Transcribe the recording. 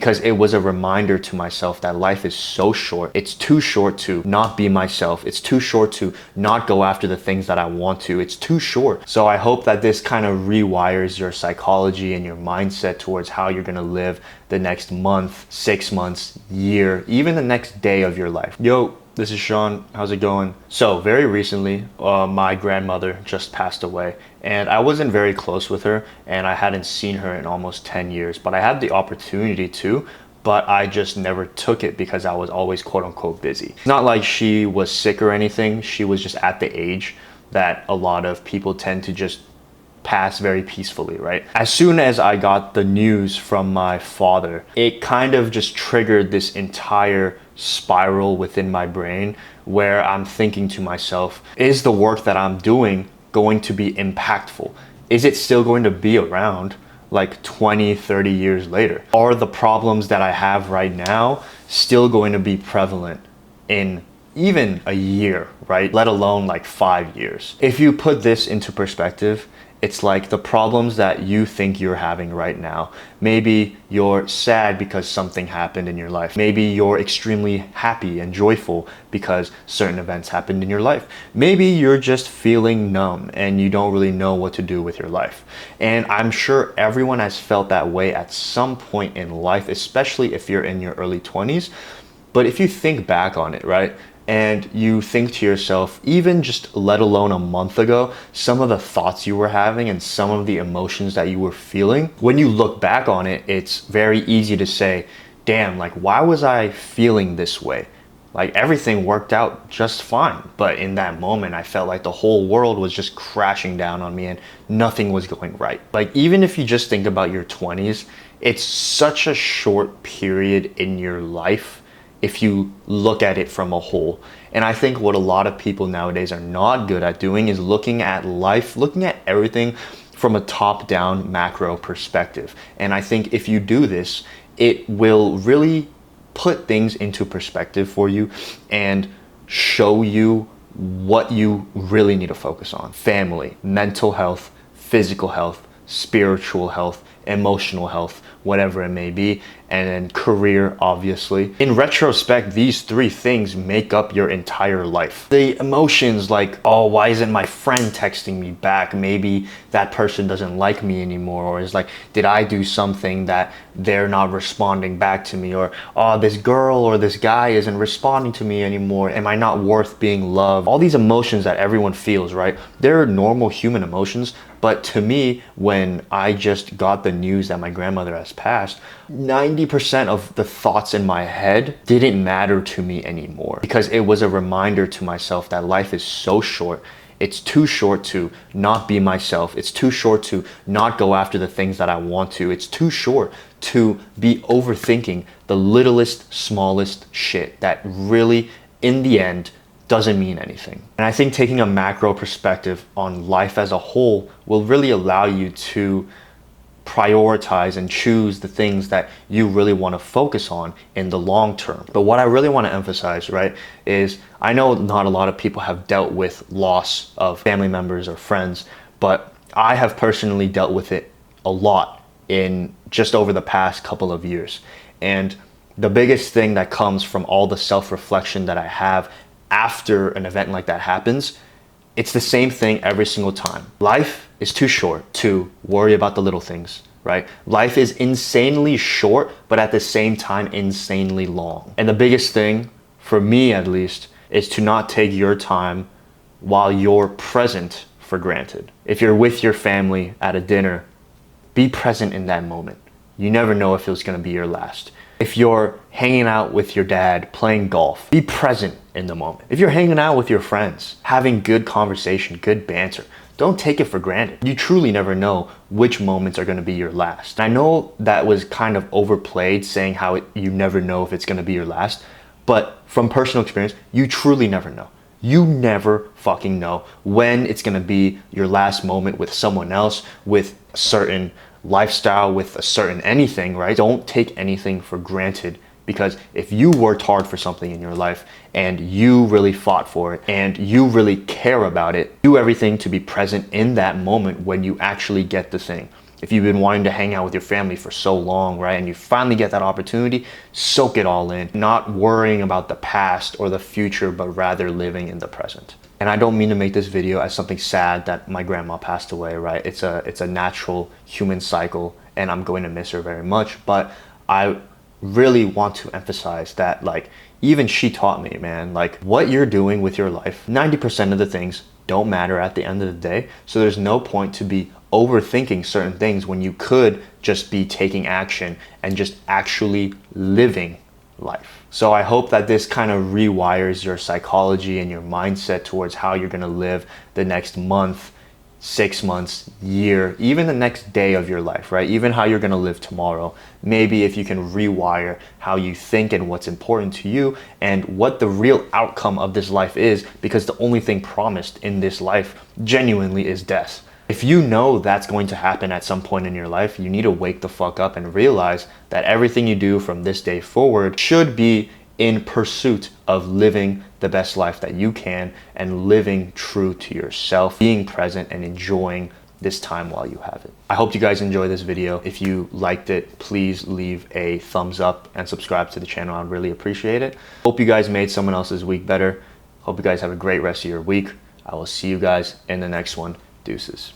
because it was a reminder to myself that life is so short. It's too short to not be myself. It's too short to not go after the things that I want to. It's too short. So I hope that this kind of rewires your psychology and your mindset towards how you're gonna live the next month, 6 months, year, even the next day of your life. Yo, this is Sean. How's it going? So very recently, my grandmother just passed away, and I wasn't very close with her, and I hadn't seen her in almost 10 years, but I had the opportunity to, but I just never took it because I was always quote unquote busy. It's not like she was sick or anything. She was just at the age that a lot of people tend to just pass very peacefully, right? As soon as I got the news from my father, it kind of just triggered this entire spiral within my brain where I'm thinking to myself, is the work that I'm doing going to be impactful? Is it still going to be around like 20, 30 years later? Are the problems that I have right now still going to be prevalent in even a year, right? Let alone like 5 years. If you put this into perspective, it's like the problems that you think you're having right now. Maybe you're sad because something happened in your life. Maybe you're extremely happy and joyful because certain events happened in your life. Maybe you're just feeling numb and you don't really know what to do with your life. And I'm sure everyone has felt that way at some point in life, especially if you're in your early 20s. But if you think back on it, right? And you think to yourself, even just let alone a month ago, some of the thoughts you were having and some of the emotions that you were feeling, when you look back on it, it's very easy to say, damn, like, why was I feeling this way? Like, everything worked out just fine. But in that moment, I felt like the whole world was just crashing down on me and nothing was going right. Like, even if you just think about your 20s, it's such a short period in your life if you look at it from a whole. And I think what a lot of people nowadays are not good at doing is looking at life, looking at everything from a top-down macro perspective. And I think if you do this, it will really put things into perspective for you and show you what you really need to focus on. Family, mental health, physical health, spiritual health, emotional health, whatever it may be, and then career, obviously. In retrospect, these 3 things make up your entire life. The emotions like, oh, why isn't my friend texting me back? Maybe that person doesn't like me anymore, or is like, did I do something that they're not responding back to me? Or, oh, this girl or this guy isn't responding to me anymore. Am I not worth being loved? All these emotions that everyone feels, right? They're normal human emotions. But to me, when I just got the news that my grandmother has passed, 90% of the thoughts in my head didn't matter to me anymore because it was a reminder to myself that life is so short. It's too short to not be myself. It's too short to not go after the things that I want to. It's too short to be overthinking the littlest, smallest shit that really, in the end, doesn't mean anything. And I think taking a macro perspective on life as a whole will really allow you to prioritize and choose the things that you really want to focus on in the long term. But what I really want to emphasize, right, is I know not a lot of people have dealt with loss of family members or friends, but I have personally dealt with it a lot in just over the past couple of years. And the biggest thing that comes from all the self-reflection that I have after an event like that happens, it's the same thing every single time. Life is too short to worry about the little things, right? Life is insanely short, but at the same time, insanely long. And the biggest thing, for me at least, is to not take your time while you're present for granted. If you're with your family at a dinner, be present in that moment. You never know if it's gonna be your last. If you're hanging out with your dad, playing golf, be present in the moment. If you're hanging out with your friends, having good conversation, good banter, don't take it for granted. You truly never know which moments are gonna be your last. I know that was kind of overplayed, saying how you never know if it's gonna be your last, but from personal experience, you truly never know. You never fucking know when it's gonna be your last moment with someone else, with a certain lifestyle, with a certain anything, right? Don't take anything for granted, because if you worked hard for something in your life and you really fought for it and you really care about it, do everything to be present in that moment when you actually get the thing. If you've been wanting to hang out with your family for so long, right, and you finally get that opportunity, soak it all in. Not worrying about the past or the future, but rather living in the present. And I don't mean to make this video as something sad that my grandma passed away, right? It's a natural human cycle, and I'm going to miss her very much. But I really want to emphasize that, like, even she taught me, man, like, what you're doing with your life, 90% of the things don't matter at the end of the day. So there's no point to be overthinking certain things when you could just be taking action and just actually living life. So I hope that this kind of rewires your psychology and your mindset towards how you're going to live the next month, 6 months, year, even the next day of your life, right? Even how you're going to live tomorrow. Maybe if you can rewire how you think and what's important to you and what the real outcome of this life is, because the only thing promised in this life genuinely is death. If you know that's going to happen at some point in your life, you need to wake the fuck up and realize that everything you do from this day forward should be in pursuit of living the best life that you can and living true to yourself, being present and enjoying this time while you have it. I hope you guys enjoy this video. If you liked it, please leave a thumbs up and subscribe to the channel. I'd really appreciate it. Hope you guys made someone else's week better. Hope you guys have a great rest of your week. I will see you guys in the next one. Deuces.